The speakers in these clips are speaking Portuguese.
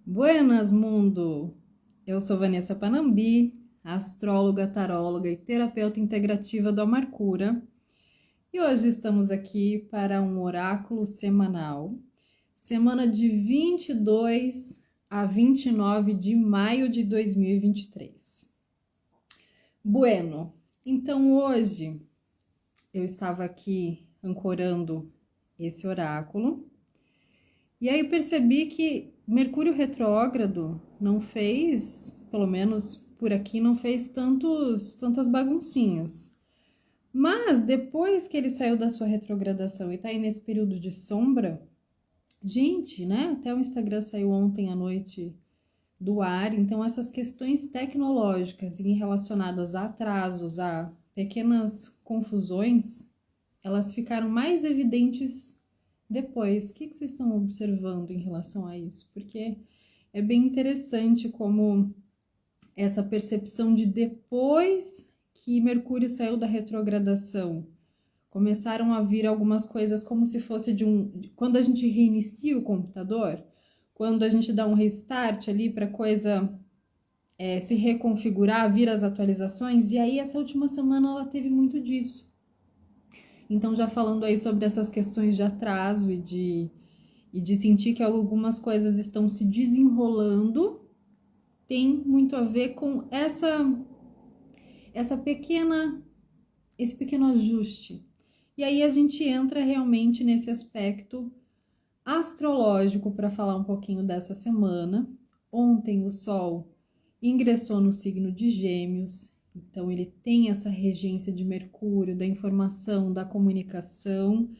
Buenas, mundo! Eu sou Vanessa Panambi, astróloga, taróloga e terapeuta integrativa do Amarcura. E hoje estamos aqui para um oráculo semanal, semana de 22 a 29 de maio de 2023. Bueno, então hoje eu estava aqui ancorando esse oráculo e aí eu percebi que Mercúrio retrógrado não fez, pelo menos por aqui, não fez tantas baguncinhas. Mas depois que ele saiu da sua retrogradação e tá aí nesse período de sombra, gente, né? Até o Instagram saiu ontem à noite do ar, então essas questões tecnológicas e relacionadas a atrasos, a pequenas confusões, elas ficaram mais evidentes depois. O que vocês estão observando em relação a isso? Porque é bem interessante como essa percepção de depois que Mercúrio saiu da retrogradação, começaram a vir algumas coisas como se fosse quando a gente reinicia o computador, quando a gente dá um restart ali para a coisa se reconfigurar, vir as atualizações, e aí essa última semana ela teve muito disso. Então, já falando aí sobre essas questões de atraso e de sentir que algumas coisas estão se desenrolando, tem muito a ver com esse pequeno ajuste. E aí a gente entra realmente nesse aspecto astrológico para falar um pouquinho dessa semana. Ontem o Sol ingressou no signo de Gêmeos, então ele tem essa regência de Mercúrio, da informação, da comunicação.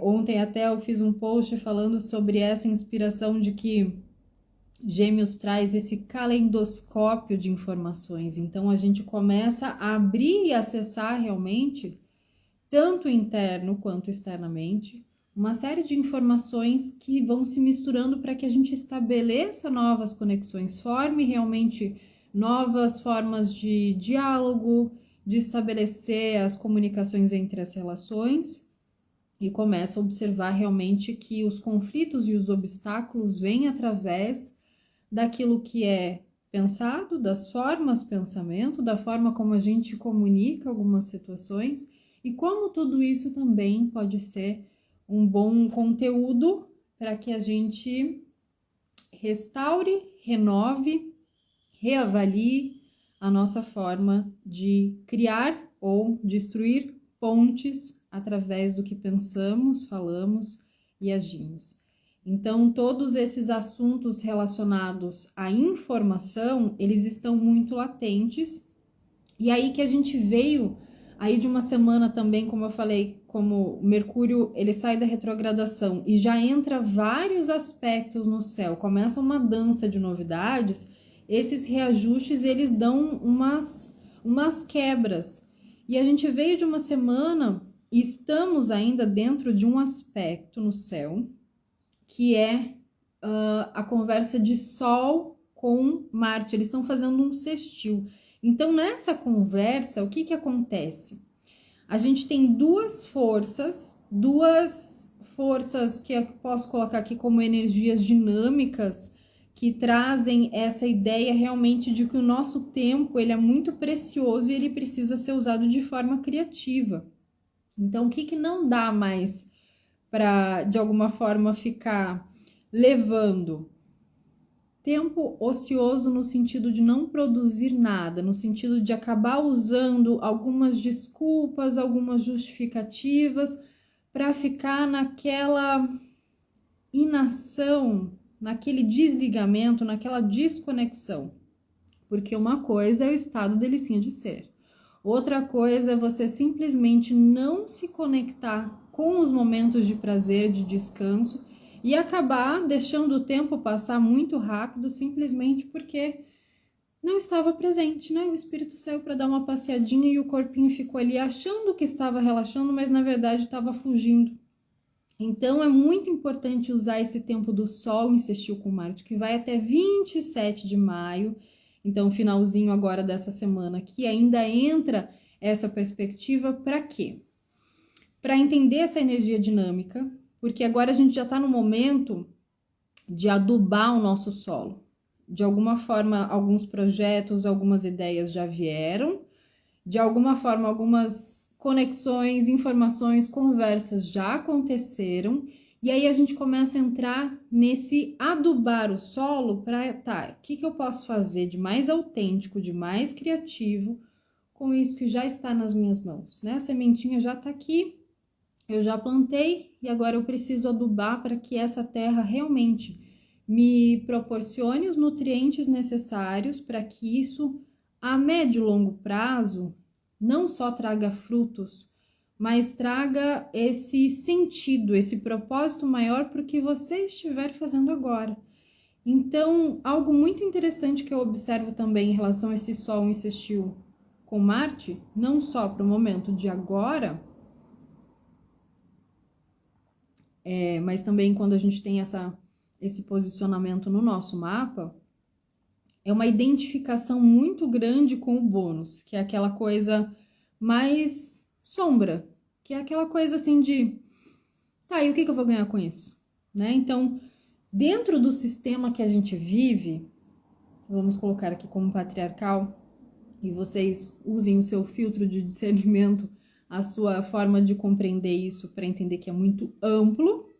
Ontem até eu fiz um post falando sobre essa inspiração de que Gêmeos traz esse calendoscópio de informações, então a gente começa a abrir e acessar realmente, tanto interno quanto externamente, uma série de informações que vão se misturando para que a gente estabeleça novas conexões, forme realmente novas formas de diálogo, de estabelecer as comunicações entre as relações e começa a observar realmente que os conflitos e os obstáculos vêm através daquilo que é pensado, das formas pensamento, da forma como a gente comunica algumas situações e como tudo isso também pode ser um bom conteúdo para que a gente restaure, renove, reavalie a nossa forma de criar ou destruir pontes através do que pensamos, falamos e agimos. Então, todos esses assuntos relacionados à informação, eles estão muito latentes. E aí que a gente veio aí de uma semana também, como eu falei, como Mercúrio, ele sai da retrogradação e já entra vários aspectos no céu, começa uma dança de novidades, esses reajustes, eles dão umas quebras. E a gente veio de uma semana e estamos ainda dentro de um aspecto no céu, que é a conversa de Sol com Marte. Eles estão fazendo um sextil. Então, nessa conversa, o que acontece? A gente tem duas forças que eu posso colocar aqui como energias dinâmicas, que trazem essa ideia realmente de que o nosso tempo ele é muito precioso e ele precisa ser usado de forma criativa. Então, o que não dá mais para, de alguma forma, ficar levando? Tempo ocioso no sentido de não produzir nada, no sentido de acabar usando algumas desculpas, algumas justificativas para ficar naquela inação, naquele desligamento, naquela desconexão. Porque uma coisa é o estado delicinha de ser. Outra coisa é você simplesmente não se conectar com os momentos de prazer, de descanso, e acabar deixando o tempo passar muito rápido simplesmente porque não estava presente, né? O espírito saiu para dar uma passeadinha e o corpinho ficou ali achando que estava relaxando, mas na verdade estava fugindo. Então é muito importante usar esse tempo do Sol em sextil com Marte, que vai até 27 de maio, então finalzinho agora dessa semana, que ainda entra essa perspectiva para quê? Para entender essa energia dinâmica, porque agora a gente já está no momento de adubar o nosso solo. De alguma forma, alguns projetos, algumas ideias já vieram, de alguma forma, algumas conexões, informações, conversas já aconteceram, e aí a gente começa a entrar nesse adubar o solo para, tá, o que eu posso fazer de mais autêntico, de mais criativo com isso que já está nas minhas mãos, né? A sementinha já está aqui, eu já plantei e agora eu preciso adubar para que essa terra realmente me proporcione os nutrientes necessários para que isso, a médio e longo prazo, não só traga frutos, mas traga esse sentido, esse propósito maior para o que você estiver fazendo agora. Então, algo muito interessante que eu observo também em relação a esse Sol insistiu com Marte, não só para o momento de agora, mas também quando a gente tem esse posicionamento no nosso mapa, é uma identificação muito grande com o bônus, que é aquela coisa mais sombra, que é aquela coisa assim de, tá, e o que eu vou ganhar com isso? Né? Então, dentro do sistema que a gente vive, vamos colocar aqui como patriarcal, e vocês usem o seu filtro de discernimento, a sua forma de compreender isso para entender que é muito amplo,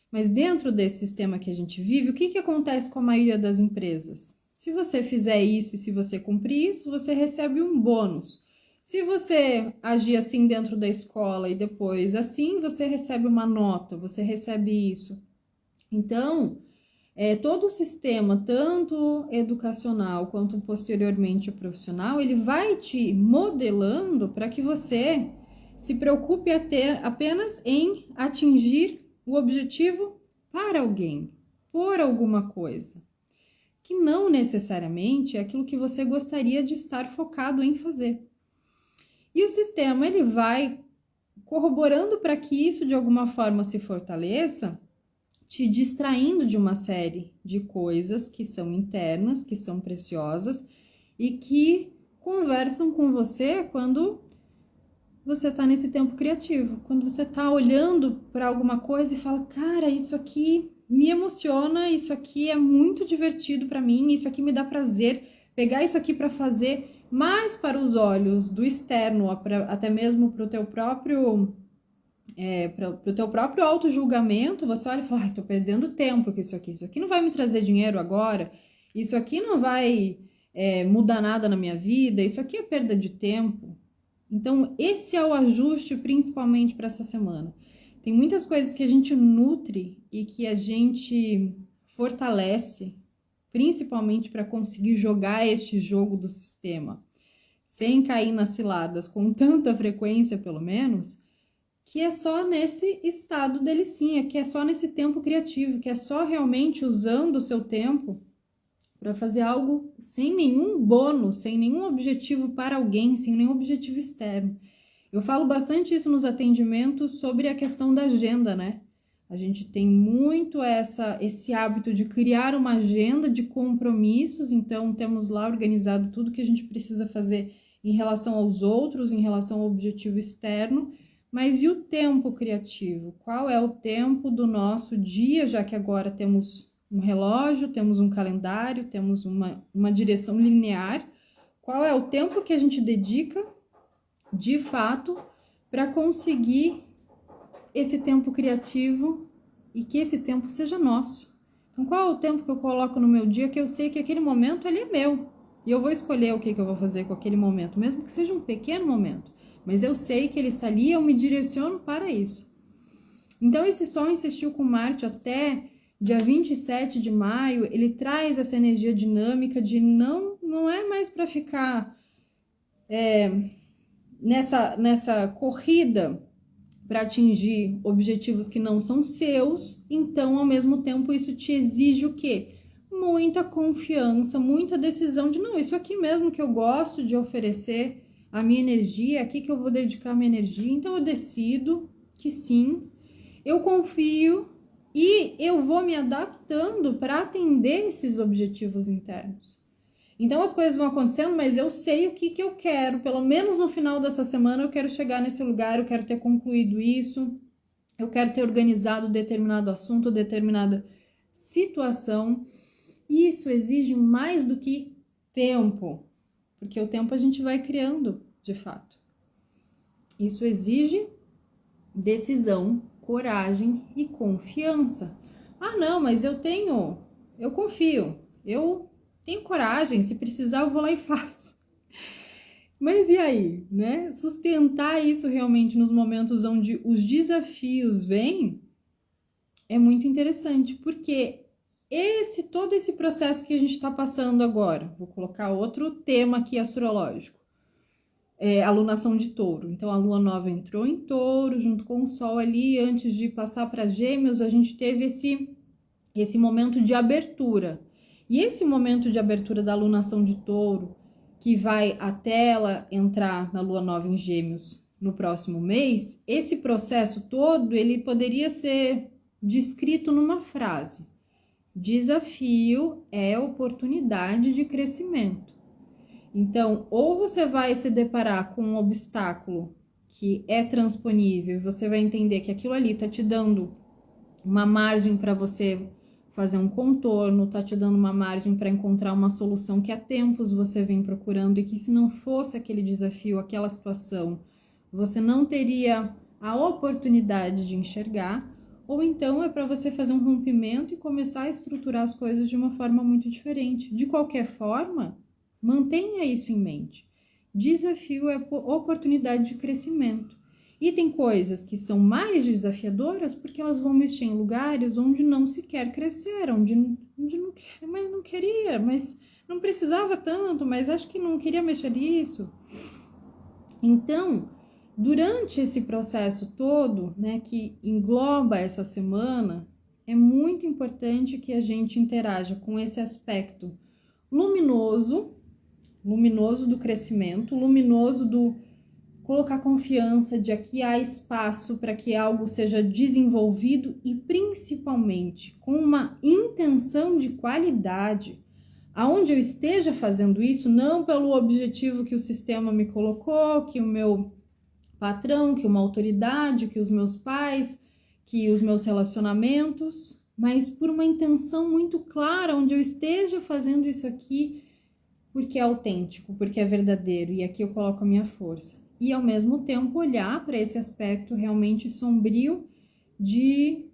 mas dentro desse sistema que a gente vive, o que acontece com a maioria das empresas? Se você fizer isso e se você cumprir isso, você recebe um bônus. Se você agir assim dentro da escola e depois assim, você recebe uma nota, você recebe isso. Então, todo o sistema, tanto educacional quanto posteriormente profissional, ele vai te modelando para que você se preocupe apenas em atingir o objetivo para alguém, por alguma coisa, que não necessariamente é aquilo que você gostaria de estar focado em fazer. E o sistema, ele vai corroborando para que isso de alguma forma se fortaleça, te distraindo de uma série de coisas que são internas, que são preciosas e que conversam com você quando você está nesse tempo criativo, quando você está olhando para alguma coisa e fala, cara, isso aqui me emociona, isso aqui é muito divertido para mim, isso aqui me dá prazer, pegar isso aqui para fazer, mas para os olhos do externo, até mesmo para o teu próprio para o teu próprio auto-julgamento, você olha e fala, tô perdendo tempo com isso aqui não vai me trazer dinheiro agora, isso aqui não vai mudar nada na minha vida, isso aqui é perda de tempo. Então, esse é o ajuste principalmente para essa semana. Tem muitas coisas que a gente nutre e que a gente fortalece, principalmente para conseguir jogar este jogo do sistema, sem cair nas ciladas com tanta frequência, pelo menos, que é só nesse estado delicinha, que é só nesse tempo criativo, que é só realmente usando o seu tempo para fazer algo sem nenhum bônus, sem nenhum objetivo para alguém, sem nenhum objetivo externo. Eu falo bastante isso nos atendimentos sobre a questão da agenda, né? A gente tem muito esse hábito de criar uma agenda de compromissos, então temos lá organizado tudo que a gente precisa fazer em relação aos outros, em relação ao objetivo externo, mas e o tempo criativo? Qual é o tempo do nosso dia, já que agora temos um relógio, temos um calendário, temos uma direção linear? Qual é o tempo que a gente dedica, de fato, para conseguir esse tempo criativo e que esse tempo seja nosso? Então, qual é o tempo que eu coloco no meu dia que eu sei que aquele momento ele é meu? E eu vou escolher o que eu vou fazer com aquele momento, mesmo que seja um pequeno momento. Mas eu sei que ele está ali e eu me direciono para isso. Então, esse Sol insistiu com Marte até dia 27 de maio, ele traz essa energia dinâmica de não é mais para ficar nessa corrida para atingir objetivos que não são seus, então, ao mesmo tempo, isso te exige o quê? Muita confiança, muita decisão de, não, isso aqui mesmo que eu gosto de oferecer a minha energia, é aqui que eu vou dedicar a minha energia, então eu decido que sim, eu confio e eu vou me adaptando para atender esses objetivos internos. Então as coisas vão acontecendo, mas eu sei o que eu quero, pelo menos no final dessa semana eu quero chegar nesse lugar, eu quero ter concluído isso, eu quero ter organizado determinado assunto, determinada situação. Isso exige mais do que tempo, porque o tempo a gente vai criando, de fato. Isso exige decisão, coragem e confiança. Ah, não, mas eu confio, eu tenho coragem, se precisar eu vou lá e faço. Mas e aí, né? Sustentar isso realmente nos momentos onde os desafios vêm é muito interessante, porque todo esse processo que a gente está passando agora, vou colocar outro tema aqui astrológico, alunação de touro. Então a lua nova entrou em touro junto com o sol ali, antes de passar para gêmeos, a gente teve esse momento de abertura. E esse momento de abertura da alunação de touro, que vai até ela entrar na lua nova em gêmeos no próximo mês, esse processo todo, ele poderia ser descrito numa frase: desafio é oportunidade de crescimento. Então, ou você vai se deparar com um obstáculo que é transponível, você vai entender que aquilo ali está te dando uma margem para você fazer um contorno, tá te dando uma margem para encontrar uma solução que há tempos você vem procurando e que se não fosse aquele desafio, aquela situação, você não teria a oportunidade de enxergar, ou então é para você fazer um rompimento e começar a estruturar as coisas de uma forma muito diferente. De qualquer forma, mantenha isso em mente. Desafio é oportunidade de crescimento. E tem coisas que são mais desafiadoras porque elas vão mexer em lugares onde não se quer crescer, onde não queria, mas não precisava tanto, mas acho que não queria mexer nisso. Então, durante esse processo todo, né, que engloba essa semana, é muito importante que a gente interaja com esse aspecto luminoso do crescimento, luminoso do colocar confiança de que há espaço para que algo seja desenvolvido e principalmente com uma intenção de qualidade, aonde eu esteja fazendo isso, não pelo objetivo que o sistema me colocou, que o meu patrão, que uma autoridade, que os meus pais, que os meus relacionamentos, mas por uma intenção muito clara, onde eu esteja fazendo isso aqui porque é autêntico, porque é verdadeiro, e aqui eu coloco a minha força. E ao mesmo tempo olhar para esse aspecto realmente sombrio de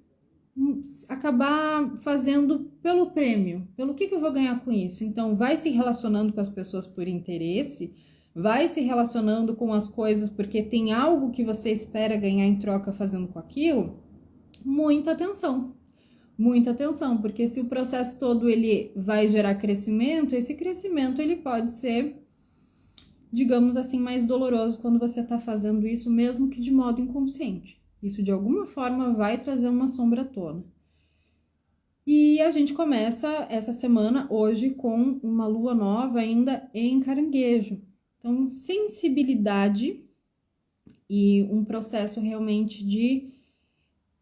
acabar fazendo pelo prêmio, pelo que eu vou ganhar com isso. Então vai se relacionando com as pessoas por interesse, vai se relacionando com as coisas porque tem algo que você espera ganhar em troca fazendo com aquilo. Muita atenção, porque se o processo todo ele vai gerar crescimento, esse crescimento ele pode ser, digamos assim, mais doloroso quando você está fazendo isso, mesmo que de modo inconsciente. Isso de alguma forma vai trazer uma sombra à tona. E a gente começa essa semana hoje com uma lua nova ainda em Caranguejo. Então, sensibilidade e um processo realmente de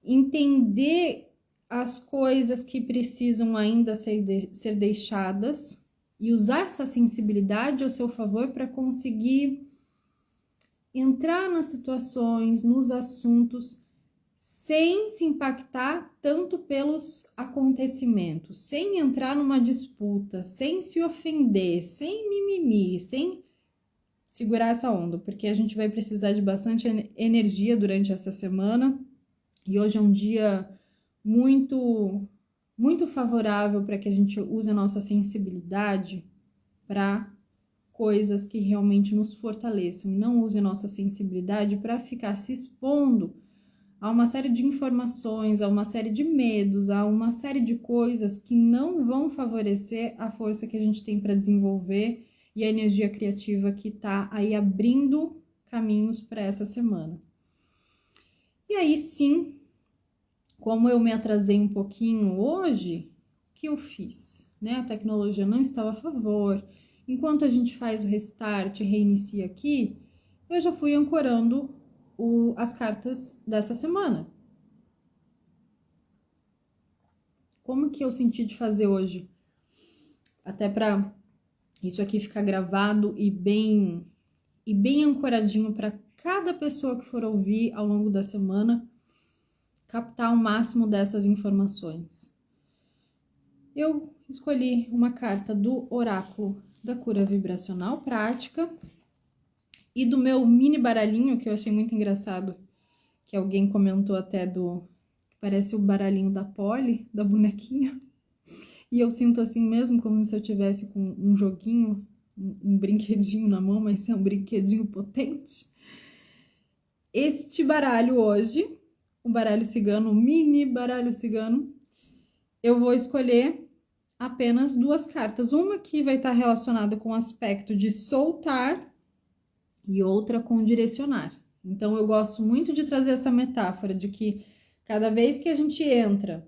entender as coisas que precisam ainda ser deixadas e usar essa sensibilidade ao seu favor para conseguir entrar nas situações, nos assuntos, sem se impactar tanto pelos acontecimentos, sem entrar numa disputa, sem se ofender, sem mimimi, sem segurar essa onda, porque a gente vai precisar de bastante energia durante essa semana e hoje é um dia muito favorável para que a gente use a nossa sensibilidade para coisas que realmente nos fortaleçam. Não use a nossa sensibilidade para ficar se expondo a uma série de informações, a uma série de medos, a uma série de coisas que não vão favorecer a força que a gente tem para desenvolver e a energia criativa que está aí abrindo caminhos para essa semana. E aí sim, como eu me atrasei um pouquinho hoje, o que eu fiz? Né? A tecnologia não estava a favor. Enquanto a gente faz o restart, reinicia aqui, eu já fui ancorando as cartas dessa semana. Como que eu senti de fazer hoje? Até para isso aqui ficar gravado e bem ancoradinho para cada pessoa que for ouvir ao longo da semana captar o máximo dessas informações. eu escolhi uma carta do Oráculo da Cura Vibracional Prática e do meu mini baralhinho, que eu achei muito engraçado, que alguém comentou até que parece o baralhinho da Polly, da bonequinha. E eu sinto assim mesmo, como se eu tivesse com um joguinho, um brinquedinho na mão, mas é um brinquedinho potente. Este baralho hoje, o baralho cigano, o mini baralho cigano, eu vou escolher apenas 2 cartas. Uma que vai estar relacionada com o aspecto de soltar e outra com direcionar. Então, eu gosto muito de trazer essa metáfora de que cada vez que a gente entra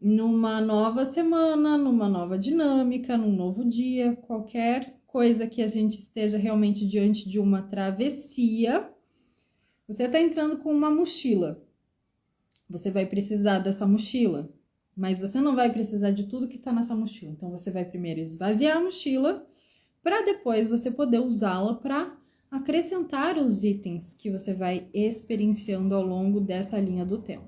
numa nova semana, numa nova dinâmica, num novo dia, qualquer coisa que a gente esteja realmente diante de uma travessia, você está entrando com uma mochila. Você vai precisar dessa mochila, mas você não vai precisar de tudo que está nessa mochila. Então, você vai primeiro esvaziar a mochila, para depois você poder usá-la para acrescentar os itens que você vai experienciando ao longo dessa linha do tempo.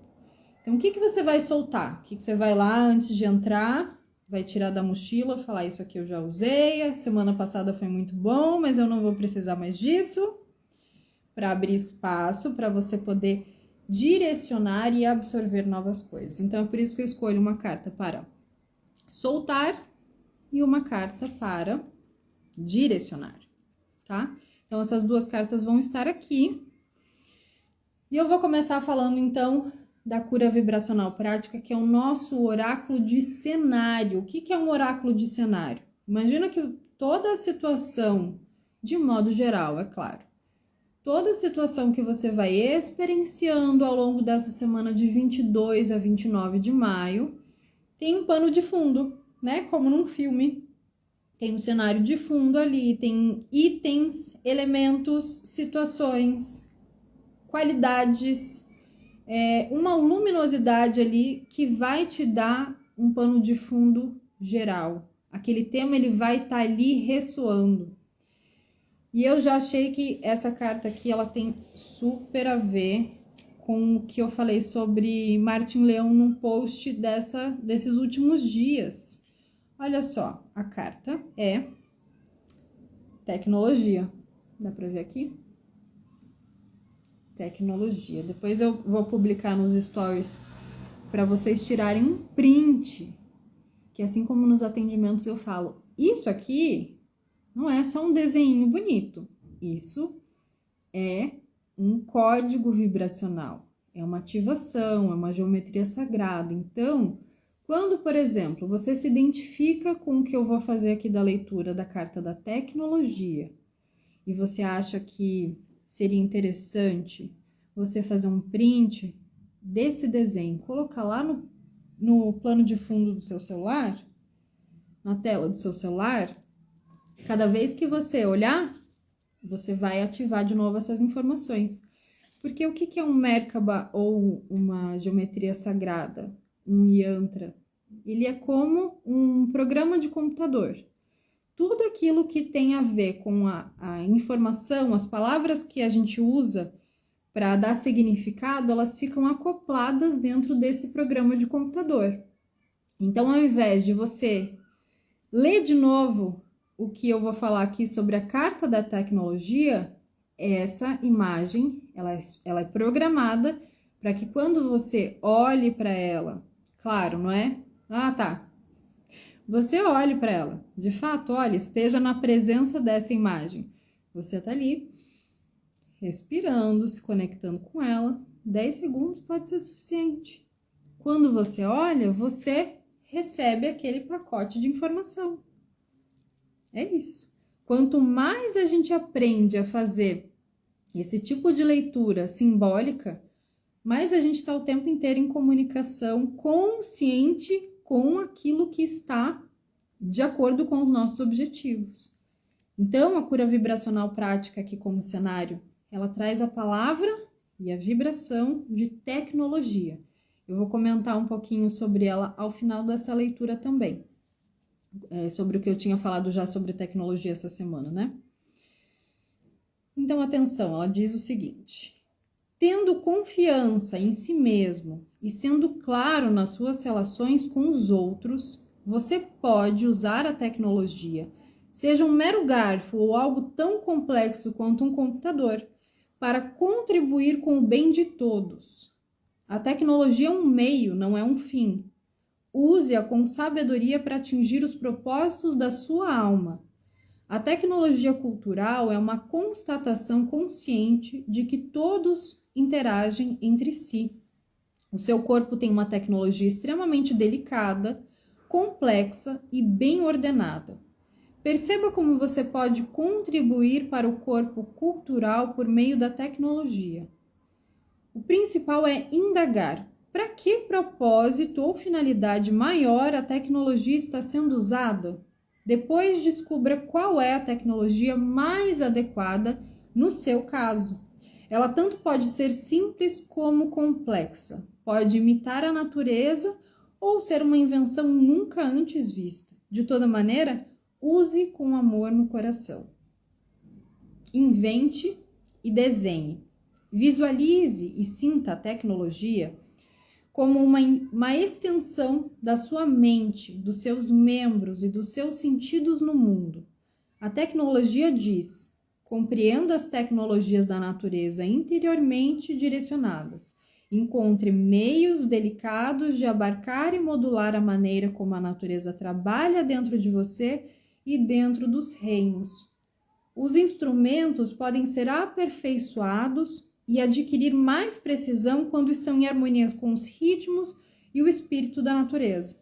Então, o que você vai soltar? O que você vai lá antes de entrar, vai tirar da mochila, falar isso aqui eu já usei, a semana passada foi muito bom, mas eu não vou precisar mais disso, para abrir espaço para você poder direcionar e absorver novas coisas. Então, é por isso que eu escolho uma carta para soltar e uma carta para direcionar, tá? Então, essas 2 cartas vão estar aqui. E eu vou começar falando, então, da cura vibracional prática, que é o nosso oráculo de cenário. O que é um oráculo de cenário? Imagina que toda a situação, de modo geral, é claro, toda a situação que você vai experienciando ao longo dessa semana de 22 a 29 de maio, tem um pano de fundo, né? Como num filme. Tem um cenário de fundo ali, tem itens, elementos, situações, qualidades, uma luminosidade ali que vai te dar um pano de fundo geral. Aquele tema ele vai estar ali ressoando. E eu já achei que essa carta aqui ela tem super a ver com o que eu falei sobre Martin Leão num post desses últimos dias. Olha só, a carta é tecnologia. Dá pra ver aqui? Tecnologia. Depois eu vou publicar nos stories para vocês tirarem um print. Que assim como nos atendimentos eu falo, isso aqui não é só um desenho bonito. Isso é um código vibracional. É uma ativação, é uma geometria sagrada. Então, quando, por exemplo, você se identifica com o que eu vou fazer aqui da leitura da carta da tecnologia e você acha que seria interessante você fazer um print desse desenho, colocar lá no plano de fundo do seu celular, na tela do seu celular, cada vez que você olhar, você vai ativar de novo essas informações. Porque o que é um Merkaba ou uma geometria sagrada, um yantra? Ele é como um programa de computador. Tudo aquilo que tem a ver com a informação, as palavras que a gente usa para dar significado, elas ficam acopladas dentro desse programa de computador. Então, ao invés de você ler de novo o que eu vou falar aqui sobre a carta da tecnologia, essa imagem ela é programada para que quando você olhe para ela, claro, não é? Ah, tá. Você olhe para ela, de fato, olhe, esteja na presença dessa imagem. Você tá ali, respirando, se conectando com ela. 10 segundos pode ser suficiente. Quando você olha, você recebe aquele pacote de informação. É isso. Quanto mais a gente aprende a fazer esse tipo de leitura simbólica, mais a gente está o tempo inteiro em comunicação consciente com aquilo que está de acordo com os nossos objetivos. Então, a cura vibracional prática aqui como cenário, ela traz a palavra e a vibração de tecnologia. Eu vou comentar um pouquinho sobre ela ao final dessa leitura também. Sobre o que eu tinha falado já sobre tecnologia essa semana, né? Então, atenção, ela diz o seguinte: tendo confiança em si mesmo e sendo claro nas suas relações com os outros, você pode usar a tecnologia, seja um mero garfo ou algo tão complexo quanto um computador, para contribuir com o bem de todos. A tecnologia é um meio, não é um fim. Use-a com sabedoria para atingir os propósitos da sua alma. A tecnologia cultural é uma constatação consciente de que todos interagem entre si. O seu corpo tem uma tecnologia extremamente delicada, complexa e bem ordenada. Perceba como você pode contribuir para o corpo cultural por meio da tecnologia. O principal é indagar. Para que propósito ou finalidade maior a tecnologia está sendo usada? Depois descubra qual é a tecnologia mais adequada no seu caso. Ela tanto pode ser simples como complexa, pode imitar a natureza ou ser uma invenção nunca antes vista. De toda maneira, use com amor no coração. Invente e desenhe. Visualize e sinta a tecnologia como uma extensão da sua mente, dos seus membros e dos seus sentidos no mundo. A tecnologia diz: compreenda as tecnologias da natureza interiormente direcionadas. Encontre meios delicados de abarcar e modular a maneira como a natureza trabalha dentro de você e dentro dos reinos. Os instrumentos podem ser aperfeiçoados e adquirir mais precisão quando estão em harmonia com os ritmos e o espírito da natureza.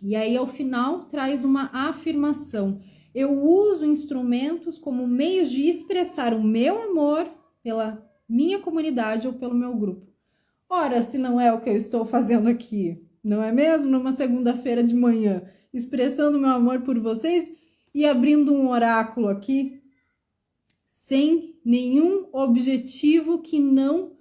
E aí, ao final, traz uma afirmação. Eu uso instrumentos como meios de expressar o meu amor pela minha comunidade ou pelo meu grupo. Ora, se não é o que eu estou fazendo aqui, não é mesmo? Numa segunda-feira de manhã, expressando meu amor por vocês e abrindo um oráculo aqui, sem nenhum objetivo que não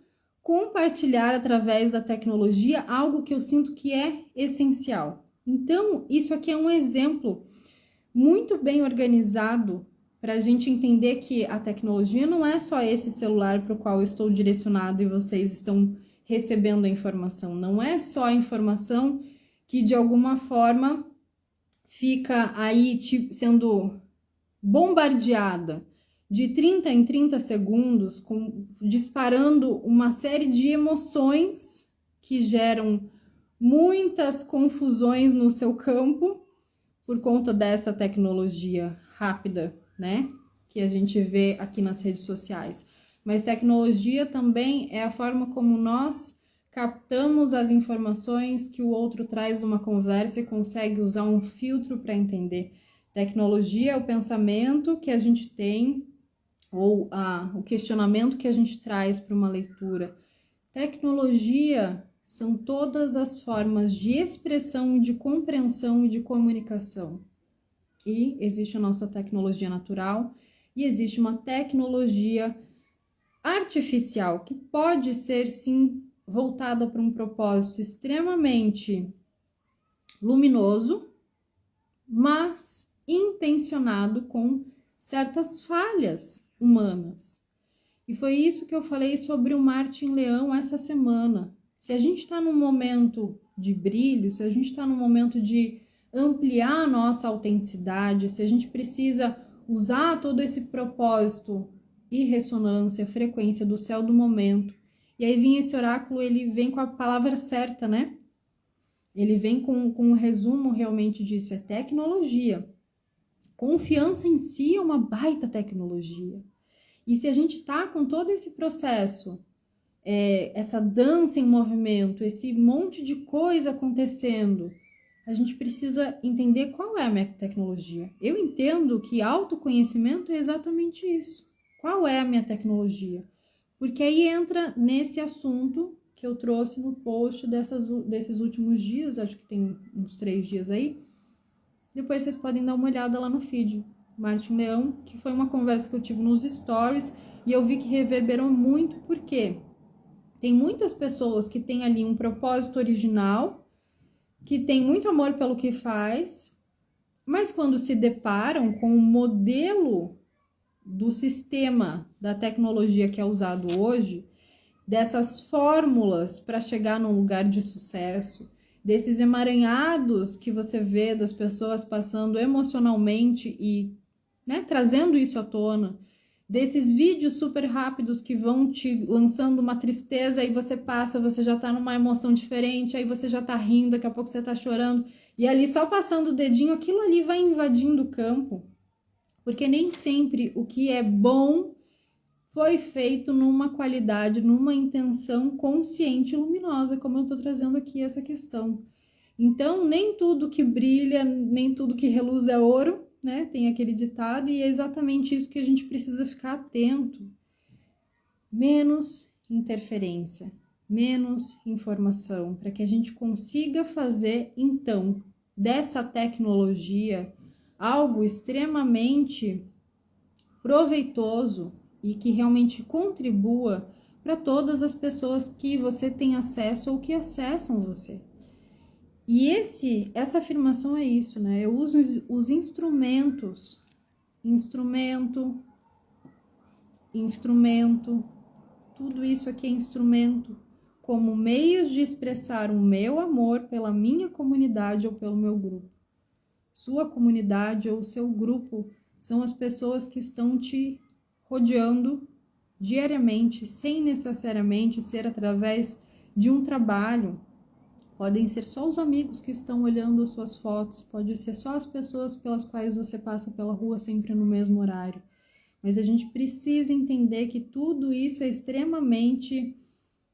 compartilhar através da tecnologia algo que eu sinto que é essencial. Então, isso aqui é um exemplo muito bem organizado para a gente entender que a tecnologia não é só esse celular para o qual eu estou direcionado e vocês estão recebendo a informação. Não é só a informação que de alguma forma fica aí sendo bombardeada de 30 em 30 segundos, disparando uma série de emoções que geram muitas confusões no seu campo por conta dessa tecnologia rápida, né? Que a gente vê aqui nas redes sociais. Mas tecnologia também é a forma como nós captamos as informações que o outro traz numa conversa e consegue usar um filtro para entender. Tecnologia é o pensamento que a gente tem ou o questionamento que a gente traz para uma leitura. Tecnologia são todas as formas de expressão, de compreensão e de comunicação. E existe a nossa tecnologia natural e existe uma tecnologia artificial que pode ser, sim, voltada para um propósito extremamente luminoso, mas intencionado com certas falhas humanas. E foi isso que eu falei sobre o Marte em Leão essa semana. Se a gente está num momento de brilho, se a gente está num momento de ampliar a nossa autenticidade, se a gente precisa usar todo esse propósito e ressonância, frequência do céu do momento, e aí vem esse oráculo, ele vem com a palavra certa, né? Ele vem com um resumo realmente disso, é tecnologia. Confiança em si é uma baita tecnologia. E se a gente tá com todo esse processo, essa dança em movimento, esse monte de coisa acontecendo, a gente precisa entender qual é a minha tecnologia. Eu entendo que autoconhecimento é exatamente isso. Qual é a minha tecnologia? Porque aí entra nesse assunto que eu trouxe no post desses últimos dias, acho que tem uns 3 dias aí. Depois vocês podem dar uma olhada lá no feed, Marte em Leão, que foi uma conversa que eu tive nos stories e eu vi que reverberou muito, porque tem muitas pessoas que têm ali um propósito original, que tem muito amor pelo que faz, mas quando se deparam com o modelo do sistema da tecnologia que é usado hoje, dessas fórmulas para chegar num lugar de sucesso, desses emaranhados que você vê das pessoas passando emocionalmente e, né, trazendo isso à tona, desses vídeos super rápidos que vão te lançando uma tristeza, aí você passa, você já tá numa emoção diferente, aí você já tá rindo, daqui a pouco você tá chorando, e ali só passando o dedinho, aquilo ali vai invadindo o campo, porque nem sempre o que é bom foi feito numa qualidade, numa intenção consciente e luminosa, como eu tô trazendo aqui essa questão. Então, nem tudo que brilha, nem tudo que reluz é ouro, né? Tem aquele ditado, e é exatamente isso que a gente precisa ficar atento. Menos interferência, menos informação, para que a gente consiga fazer, então, dessa tecnologia algo extremamente proveitoso e que realmente contribua para todas as pessoas que você tem acesso ou que acessam você. E essa afirmação é isso, né? Eu uso os instrumentos, instrumento, tudo isso aqui é instrumento, como meios de expressar o meu amor pela minha comunidade ou pelo meu grupo. Sua comunidade ou seu grupo são as pessoas que estão te rodeando diariamente, sem necessariamente ser através de um trabalho. Podem ser só os amigos que estão olhando as suas fotos, pode ser só as pessoas pelas quais você passa pela rua sempre no mesmo horário. Mas a gente precisa entender que tudo isso é extremamente,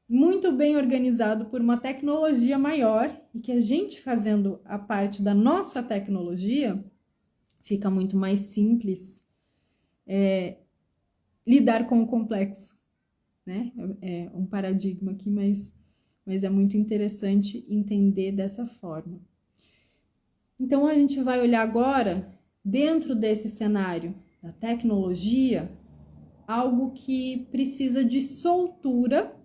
muito bem organizado por uma tecnologia maior e que a gente fazendo a parte da nossa tecnologia, fica muito mais simples lidar com o complexo, né? É um paradigma aqui, mas é muito interessante entender dessa forma. Então, a gente vai olhar agora, dentro desse cenário da tecnologia, algo que precisa de soltura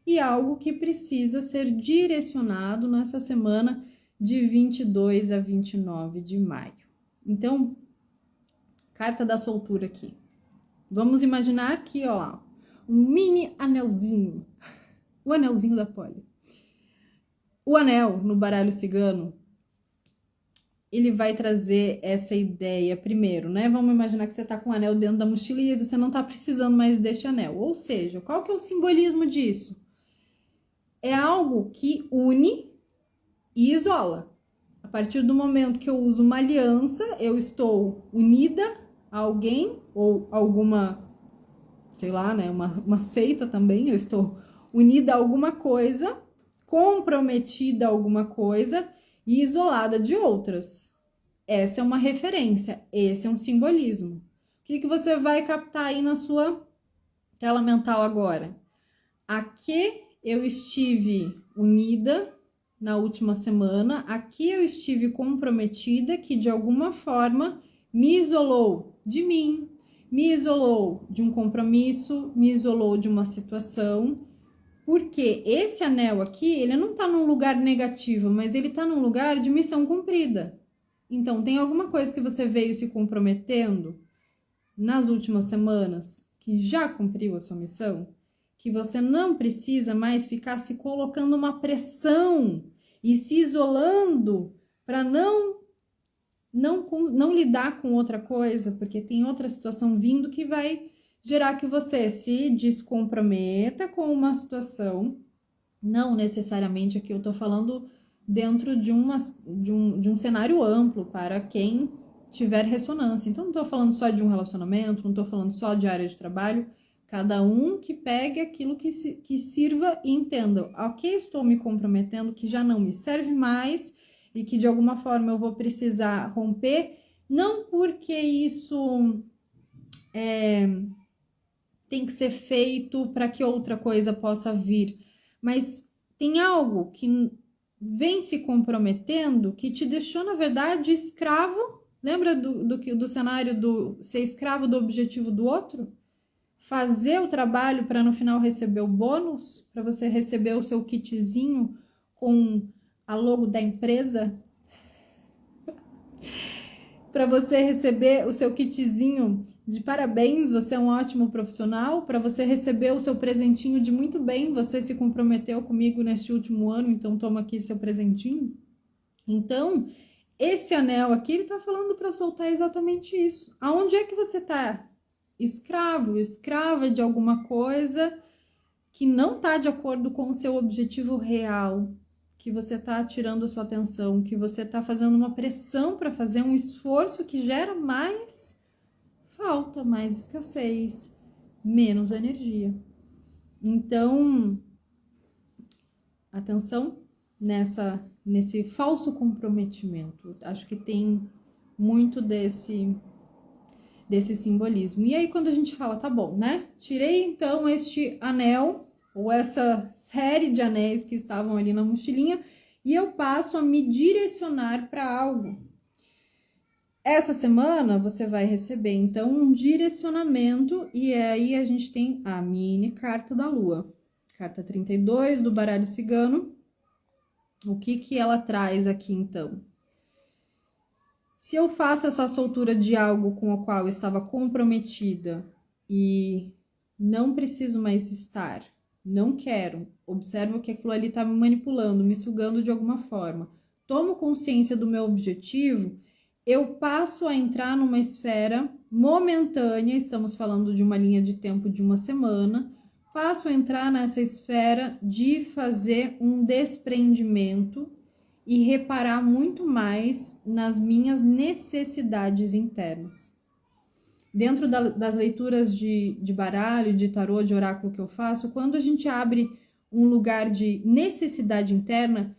e algo que precisa ser direcionado nessa semana de 22 a 29 de maio. Então, carta da soltura aqui. Vamos imaginar que, ó, um mini anelzinho, o anelzinho da Polly. O anel no baralho cigano, ele vai trazer essa ideia primeiro, né? Vamos imaginar que você tá com o anel dentro da mochila e você não tá precisando mais deste anel. Ou seja, qual que é o simbolismo disso? É algo que une e isola. A partir do momento que eu uso uma aliança, eu estou unida a alguém ou alguma, sei lá, né? Uma seita também, eu estou unida a alguma coisa, comprometida a alguma coisa e isolada de outras. Essa é uma referência, esse é um simbolismo. O que você vai captar aí na sua tela mental agora? A que eu estive unida na última semana, a que eu estive comprometida, que de alguma forma me isolou de mim, me isolou de um compromisso, me isolou de uma situação. Porque esse anel aqui, ele não tá num lugar negativo, mas ele tá num lugar de missão cumprida. Então, tem alguma coisa que você veio se comprometendo nas últimas semanas que já cumpriu a sua missão? Que você não precisa mais ficar se colocando uma pressão e se isolando para não lidar com outra coisa, porque tem outra situação vindo que vai gerar que você se descomprometa com uma situação, não necessariamente aqui eu tô falando dentro de um cenário amplo para quem tiver ressonância. Então, não tô falando só de um relacionamento, não tô falando só de área de trabalho, cada um que pegue aquilo que sirva e entenda a que estou me comprometendo, que já não me serve mais e que de alguma forma eu vou precisar romper, não porque isso tem que ser feito para que outra coisa possa vir, mas tem algo que vem se comprometendo que te deixou, na verdade, escravo. Lembra do cenário do ser escravo do objetivo do outro? Fazer o trabalho para no final receber o bônus, para você receber o seu kitzinho com a logo da empresa. para você receber o seu kitzinho de parabéns, você é um ótimo profissional, para você receber o seu presentinho de muito bem, você se comprometeu comigo neste último ano, então toma aqui seu presentinho. Então, esse anel aqui, ele tá falando para soltar exatamente isso. Aonde é que você tá? Escravo, escrava de alguma coisa que não tá de acordo com o seu objetivo real, que você tá tirando a sua atenção, que você tá fazendo uma pressão para fazer um esforço que gera mais falta, mais escassez, menos energia. Então, atenção nesse falso comprometimento. Acho que tem muito desse simbolismo. E aí, quando a gente fala, tá bom, né? Tirei então este anel, ou essa série de anéis que estavam ali na mochilinha, e eu passo a me direcionar para algo. Essa semana você vai receber então um direcionamento, e aí a gente tem a mini carta da lua, carta 32 do baralho cigano. O que ela traz aqui então? Se eu faço essa soltura de algo com o qual eu estava comprometida e não preciso mais estar, não quero, observo que aquilo ali está me manipulando, me sugando de alguma forma, tomo consciência do meu objetivo, eu passo a entrar numa esfera momentânea, estamos falando de uma linha de tempo de uma semana, passo a entrar nessa esfera de fazer um desprendimento e reparar muito mais nas minhas necessidades internas. Dentro das leituras de baralho, de tarô, de oráculo que eu faço, quando a gente abre um lugar de necessidade interna,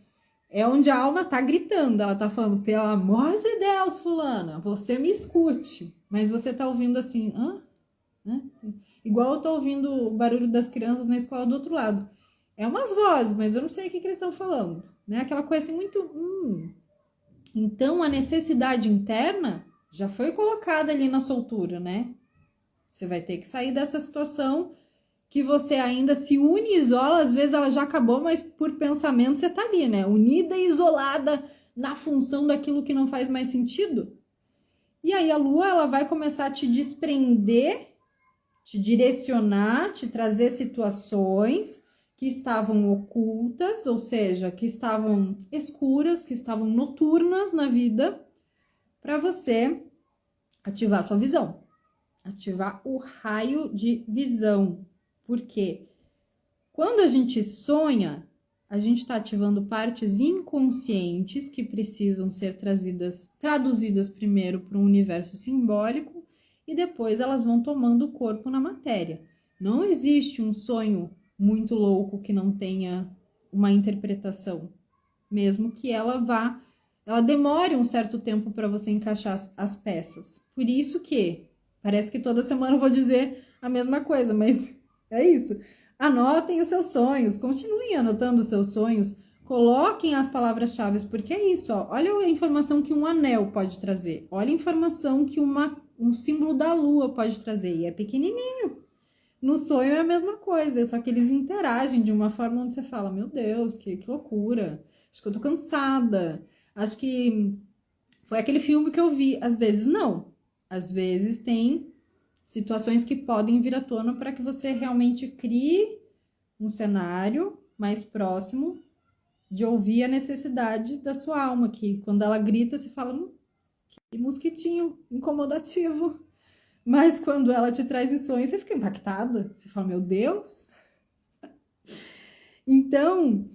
é onde a alma tá gritando, ela tá falando, pelo amor de Deus, fulana, você me escute. Mas você tá ouvindo assim, hã? Igual eu tô ouvindo o barulho das crianças na escola do outro lado. É umas vozes, mas eu não sei o que eles estão falando, né? Aquela coisa assim muito... Então, a necessidade interna já foi colocada ali na soltura, né? Você vai ter que sair dessa situação que você ainda se une e isola, às vezes ela já acabou, mas por pensamento você tá ali, né? Unida e isolada na função daquilo que não faz mais sentido. E aí a lua, ela vai começar a te desprender, te direcionar, te trazer situações que estavam ocultas, ou seja, que estavam escuras, que estavam noturnas na vida, para você ativar sua visão, ativar o raio de visão. Porque quando a gente sonha, a gente está ativando partes inconscientes que precisam ser traduzidas primeiro para um universo simbólico e depois elas vão tomando corpo na matéria. Não existe um sonho muito louco que não tenha uma interpretação, mesmo que ela demore um certo tempo para você encaixar as peças. Por isso que parece que toda semana eu vou dizer a mesma coisa, mas é isso. Anotem os seus sonhos, continuem anotando os seus sonhos, coloquem as palavras-chave, porque é isso, ó. Olha a informação que um anel pode trazer, olha a informação que um símbolo da lua pode trazer, e é pequenininho. No sonho é a mesma coisa, só que eles interagem de uma forma onde você fala, meu Deus, que loucura, acho que eu tô cansada, acho que foi aquele filme que eu vi. Às vezes não, às vezes tem situações que podem vir à tona para que você realmente crie um cenário mais próximo de ouvir a necessidade da sua alma, que quando ela grita, você fala, que mosquitinho incomodativo. Mas quando ela te traz em sonhos, você fica impactada. Você fala, meu Deus. Então,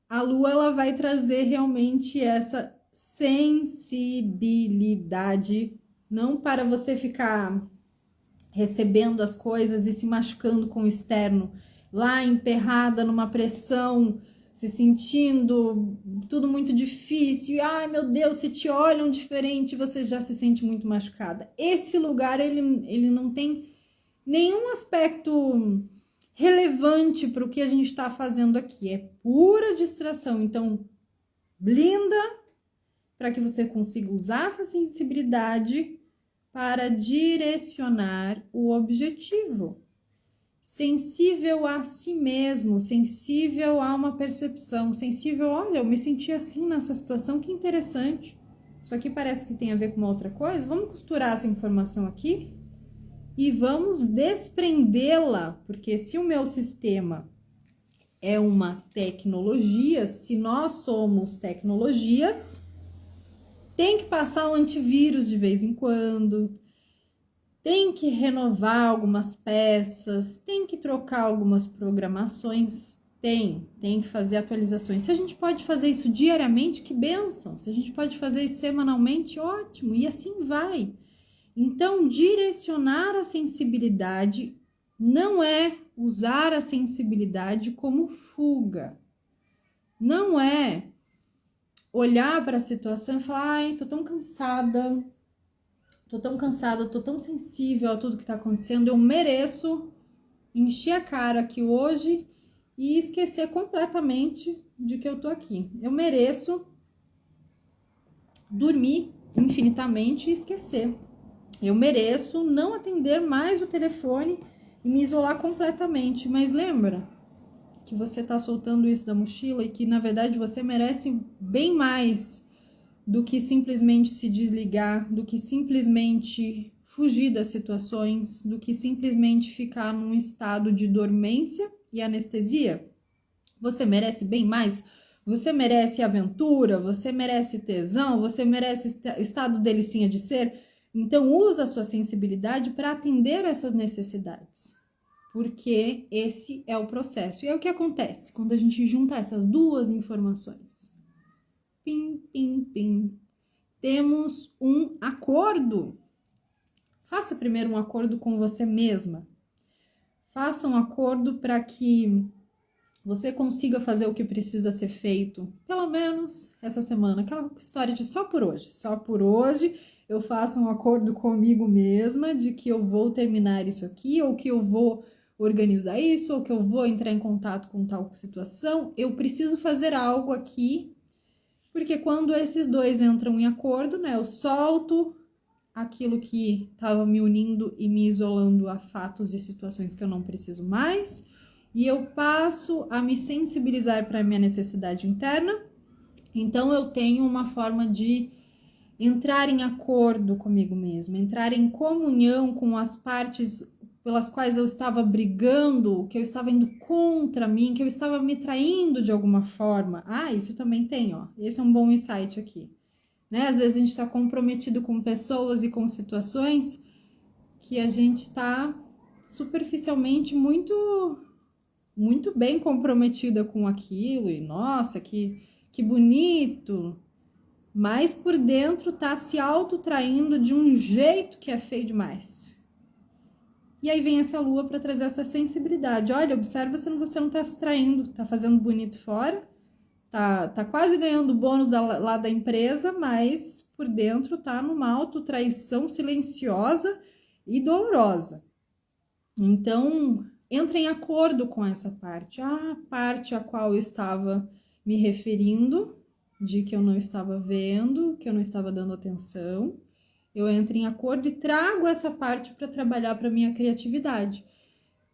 a lua, ela vai trazer realmente essa sensibilidade, não para você ficar recebendo as coisas e se machucando com o externo, lá emperrada numa pressão, se sentindo tudo muito difícil, ai meu Deus, se te olham diferente, você já se sente muito machucada. Esse lugar, ele não tem nenhum aspecto relevante para o que a gente está fazendo aqui, é pura distração. Então, blinda para que você consiga usar essa sensibilidade para direcionar o objetivo. Sensível a si mesmo, sensível a uma percepção, sensível, olha, eu me senti assim nessa situação, que interessante. Isso aqui parece que tem a ver com uma outra coisa. Vamos costurar essa informação aqui e vamos desprendê-la, porque se o meu sistema é uma tecnologia, se nós somos tecnologias, tem que passar o antivírus de vez em quando, tem que renovar algumas peças, tem que trocar algumas programações, tem que fazer atualizações. Se a gente pode fazer isso diariamente, que bênção! Se a gente pode fazer isso semanalmente, ótimo! E assim vai. Então, direcionar a sensibilidade não é usar a sensibilidade como fuga. Não é olhar para a situação e falar, ai, tô tão cansada, tô tão sensível a tudo que tá acontecendo, eu mereço encher a cara aqui hoje e esquecer completamente de que eu tô aqui. Eu mereço dormir infinitamente e esquecer. Eu mereço não atender mais o telefone e me isolar completamente. Mas lembra que você tá soltando isso da mochila e que, na verdade, você merece bem mais do que simplesmente se desligar, do que simplesmente fugir das situações, do que simplesmente ficar num estado de dormência e anestesia? Você merece bem mais. Você merece aventura, você merece tesão, você merece estado delicinha de ser. Então, usa a sua sensibilidade para atender essas necessidades, porque esse é o processo. E é o que acontece quando a gente junta essas duas informações. Pim, pim, pim. Temos um acordo. Faça primeiro um acordo com você mesma. Faça um acordo para que você consiga fazer o que precisa ser feito, pelo menos essa semana. Aquela história de só por hoje. Só por hoje eu faço um acordo comigo mesma de que eu vou terminar isso aqui, ou que eu vou organizar isso, ou que eu vou entrar em contato com tal situação. Eu preciso fazer algo aqui, porque quando esses dois entram em acordo, né, eu solto aquilo que estava me unindo e me isolando a fatos e situações que eu não preciso mais, e eu passo a me sensibilizar para a minha necessidade interna. Então eu tenho uma forma de entrar em acordo comigo mesma, entrar em comunhão com as partes pelas quais eu estava brigando, que eu estava indo contra mim, que eu estava me traindo de alguma forma. Ah, isso também tem, ó. Esse é um bom insight aqui. Né? Às vezes a gente está comprometido com pessoas e com situações que a gente está superficialmente muito bem comprometida com aquilo, e nossa, que bonito, mas por dentro tá se autotraindo de um jeito que é feio demais. E aí vem essa lua para trazer essa sensibilidade. Olha, observa se você não tá se traindo, tá fazendo bonito fora, tá quase ganhando bônus lá da empresa, mas por dentro tá numa autotraição silenciosa e dolorosa. Então, entra em acordo com essa parte. A parte a qual eu estava me referindo, de que eu não estava vendo, que eu não estava dando atenção. Eu entro em acordo e trago essa parte para trabalhar para minha criatividade.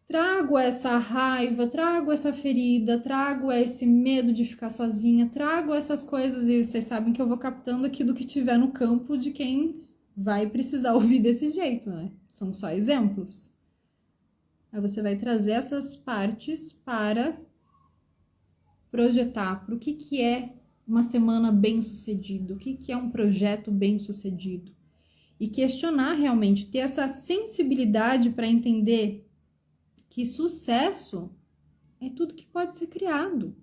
Trago essa raiva, trago essa ferida, trago esse medo de ficar sozinha, trago essas coisas e vocês sabem que eu vou captando aqui do que tiver no campo de quem vai precisar ouvir desse jeito, né? São só exemplos. Aí você vai trazer essas partes para projetar para o que é uma semana bem-sucedida, o que é um projeto bem-sucedido. E questionar realmente, ter essa sensibilidade para entender que sucesso é tudo que pode ser criado,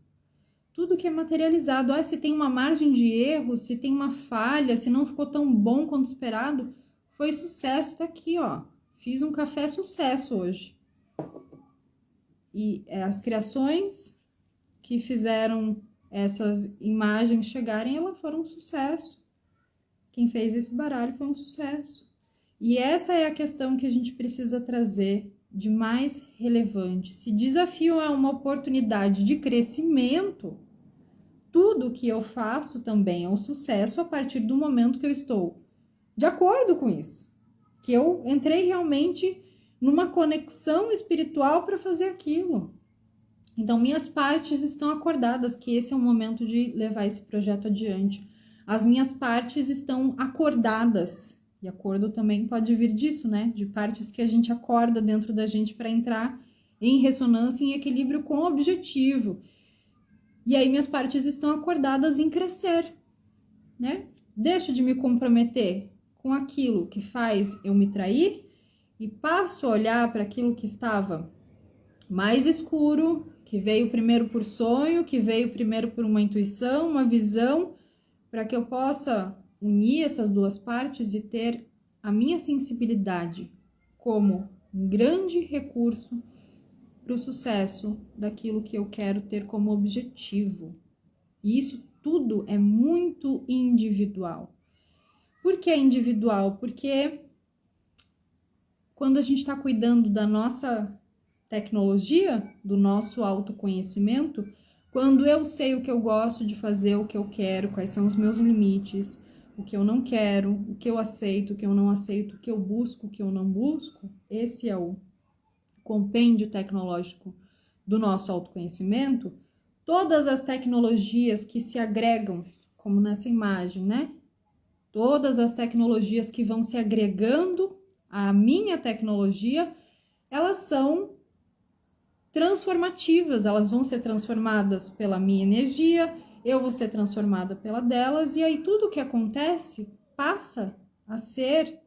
tudo que é materializado. Se tem uma margem de erro, se tem uma falha, se não ficou tão bom quanto esperado, foi sucesso, tá aqui, ó. Fiz um café sucesso hoje. E as criações que fizeram essas imagens chegarem, elas foram um sucesso. Quem fez esse baralho foi um sucesso. E essa é a questão que a gente precisa trazer de mais relevante. Se desafio é uma oportunidade de crescimento, tudo que eu faço também é um sucesso a partir do momento que eu estou de acordo com isso. Que eu entrei realmente numa conexão espiritual para fazer aquilo. Então, minhas partes estão acordadas que esse é o momento de levar esse projeto adiante. As minhas partes estão acordadas. E acordo também pode vir disso, né? De partes que a gente acorda dentro da gente para entrar em ressonância, em equilíbrio com o objetivo. E aí minhas partes estão acordadas em crescer, né? Deixo de me comprometer com aquilo que faz eu me trair e passo a olhar para aquilo que estava mais escuro, que veio primeiro por sonho, que veio primeiro por uma intuição, uma visão, para que eu possa unir essas duas partes e ter a minha sensibilidade como um grande recurso para o sucesso daquilo que eu quero ter como objetivo. E isso tudo é muito individual. Por que individual? Porque quando a gente está cuidando da nossa tecnologia, do nosso autoconhecimento, quando eu sei o que eu gosto de fazer, o que eu quero, quais são os meus limites, o que eu não quero, o que eu aceito, o que eu não aceito, o que eu busco, o que eu não busco, esse é o compêndio tecnológico do nosso autoconhecimento. Todas as tecnologias que se agregam, como nessa imagem, né? Todas as tecnologias que vão se agregando à minha tecnologia, elas são transformativas, elas vão ser transformadas pela minha energia, eu vou ser transformada pela delas, e aí tudo que acontece passa a ser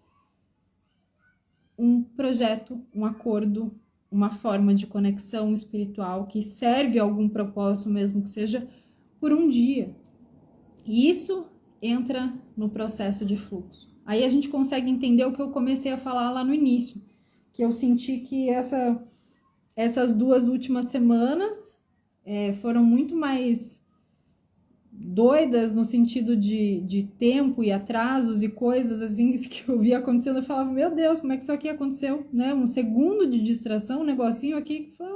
um projeto, um acordo, uma forma de conexão espiritual que serve a algum propósito, mesmo que seja por um dia. E isso entra no processo de fluxo. Aí a gente consegue entender o que eu comecei a falar lá no início, que eu senti que essas 2 últimas semanas foram muito mais doidas no sentido de tempo e atrasos e coisas assim que eu via acontecendo. Eu falava, meu Deus, como é que isso aqui aconteceu? Né? Um segundo de distração, um negocinho aqui que foi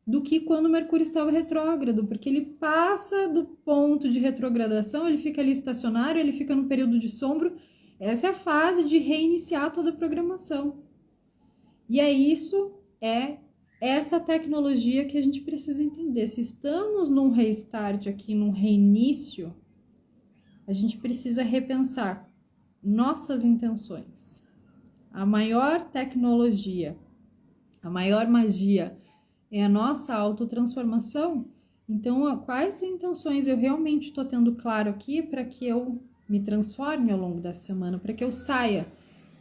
do que quando o Mercúrio estava retrógrado, porque ele passa do ponto de retrogradação, ele fica ali estacionário, ele fica no período de sombra. Essa é a fase de reiniciar toda a programação. E é isso, essa tecnologia que a gente precisa entender. Se estamos num restart aqui, num reinício, a gente precisa repensar nossas intenções. A maior tecnologia, a maior magia é a nossa autotransformação. Então, quais intenções eu realmente estou tendo claro aqui para que eu me transforme ao longo dessa semana, para que eu saia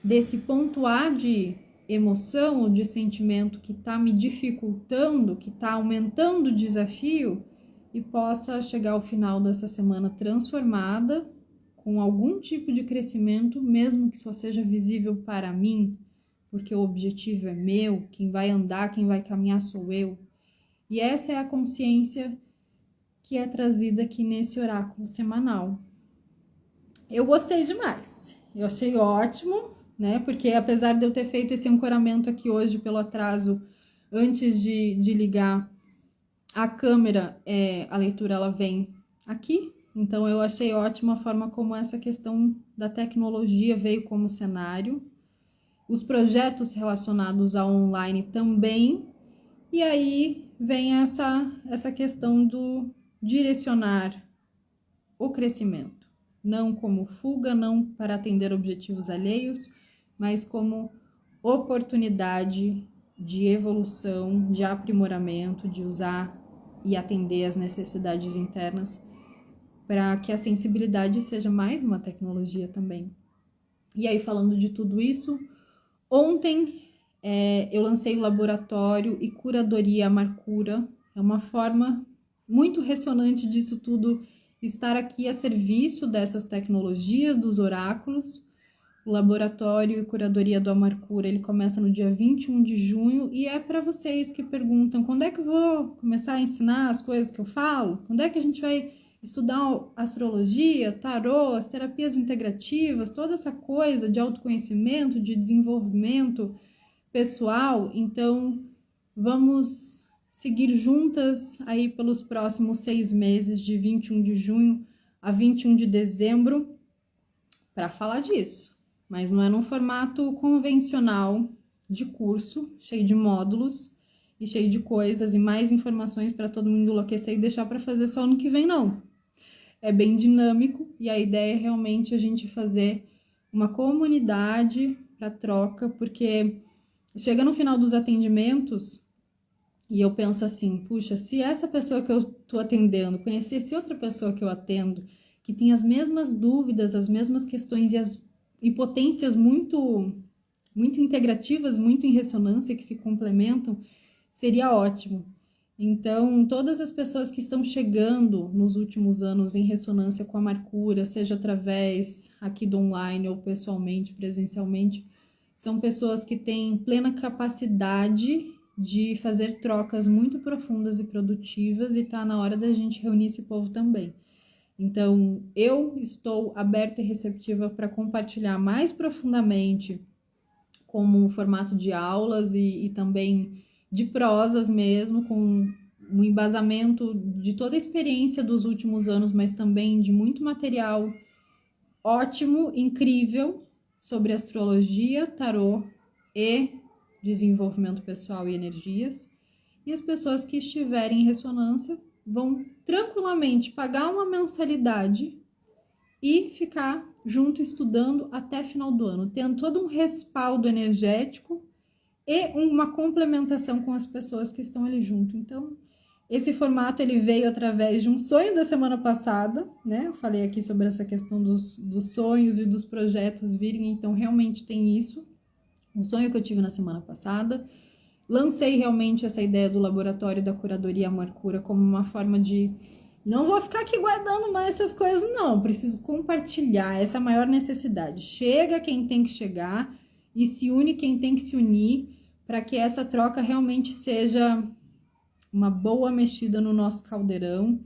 desse ponto A de emoção ou de sentimento que está me dificultando, que está aumentando o desafio, e possa chegar ao final dessa semana transformada, com algum tipo de crescimento, mesmo que só seja visível para mim, porque o objetivo é meu, quem vai andar, quem vai caminhar sou eu. E essa é a consciência que é trazida aqui nesse oráculo semanal. Eu gostei demais, eu achei ótimo, né? Porque apesar de eu ter feito esse ancoramento aqui hoje pelo atraso, antes de ligar a câmera, a leitura ela vem aqui. Então eu achei ótima a forma como essa questão da tecnologia veio como cenário. Os projetos relacionados ao online também. E aí vem essa questão do direcionar o crescimento. Não como fuga, não para atender objetivos alheios, mas como oportunidade de evolução, de aprimoramento, de usar e atender às necessidades internas, para que a sensibilidade seja mais uma tecnologia também. E aí, falando de tudo isso, ontem eu lancei o laboratório e curadoria Amarcura. É uma forma muito ressonante disso tudo estar aqui a serviço dessas tecnologias, dos oráculos. O laboratório e curadoria do Amarcura, ele começa no dia 21 de junho e é para vocês que perguntam quando é que eu vou começar a ensinar as coisas que eu falo? Quando é que a gente vai estudar astrologia, tarô, as terapias integrativas, toda essa coisa de autoconhecimento, de desenvolvimento pessoal? Então, vamos seguir juntas aí pelos próximos 6 meses, de 21 de junho a 21 de dezembro, para falar disso. Mas não é num formato convencional de curso, cheio de módulos e cheio de coisas e mais informações para todo mundo enlouquecer e deixar para fazer só ano que vem, não. é bem dinâmico e a ideia é realmente a gente fazer uma comunidade para troca, porque chega no final dos atendimentos e eu penso assim, puxa, se essa pessoa que eu estou atendendo conhecesse outra pessoa que eu atendo, que tem as mesmas dúvidas, as mesmas questões e potências muito integrativas, muito em ressonância, que se complementam, seria ótimo. Então, todas as pessoas que estão chegando nos últimos anos em ressonância com a Marcura, seja através aqui do online ou pessoalmente, presencialmente, são pessoas que têm plena capacidade de fazer trocas muito profundas e produtivas, e tá na hora da gente reunir esse povo também. Então, eu estou aberta e receptiva para compartilhar mais profundamente, como um formato de aulas e também de prosas mesmo, com um embasamento de toda a experiência dos últimos anos, mas também de muito material ótimo, incrível, sobre astrologia, tarô e desenvolvimento pessoal e energias. E as pessoas que estiverem em ressonância vão tranquilamente pagar uma mensalidade e ficar junto estudando até final do ano, tendo todo um respaldo energético e uma complementação com as pessoas que estão ali junto. Então, esse formato ele veio através de um sonho da semana passada, né? Eu falei aqui sobre essa questão dos sonhos e dos projetos virem, então realmente tem isso. Um sonho que eu tive na semana passada. Lancei realmente essa ideia do laboratório da curadoria Marcura como uma forma de não vou ficar aqui guardando mais essas coisas, não. Preciso compartilhar, essa é a maior necessidade. Chega quem tem que chegar e se une quem tem que se unir para que essa troca realmente seja uma boa mexida no nosso caldeirão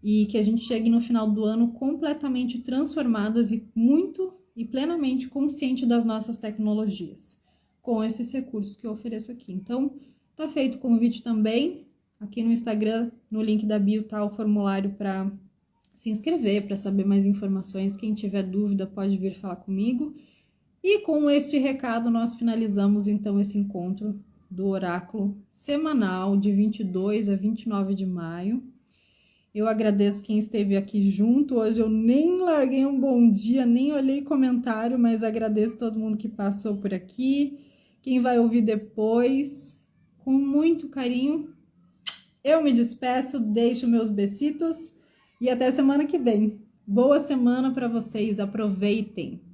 e que a gente chegue no final do ano completamente transformadas e muito e plenamente consciente das nossas tecnologias, com esses recursos que eu ofereço aqui. Então, tá feito o convite também. Aqui no Instagram, no link da bio, tá o formulário para se inscrever, para saber mais informações. Quem tiver dúvida pode vir falar comigo. E com este recado, nós finalizamos então esse encontro do oráculo semanal de 22 a 29 de maio. Eu agradeço quem esteve aqui junto. Hoje eu nem larguei um bom dia, nem olhei comentário, mas agradeço todo mundo que passou por aqui. Quem vai ouvir depois, com muito carinho. Eu me despeço, deixo meus besitos e até semana que vem. Boa semana para vocês, aproveitem!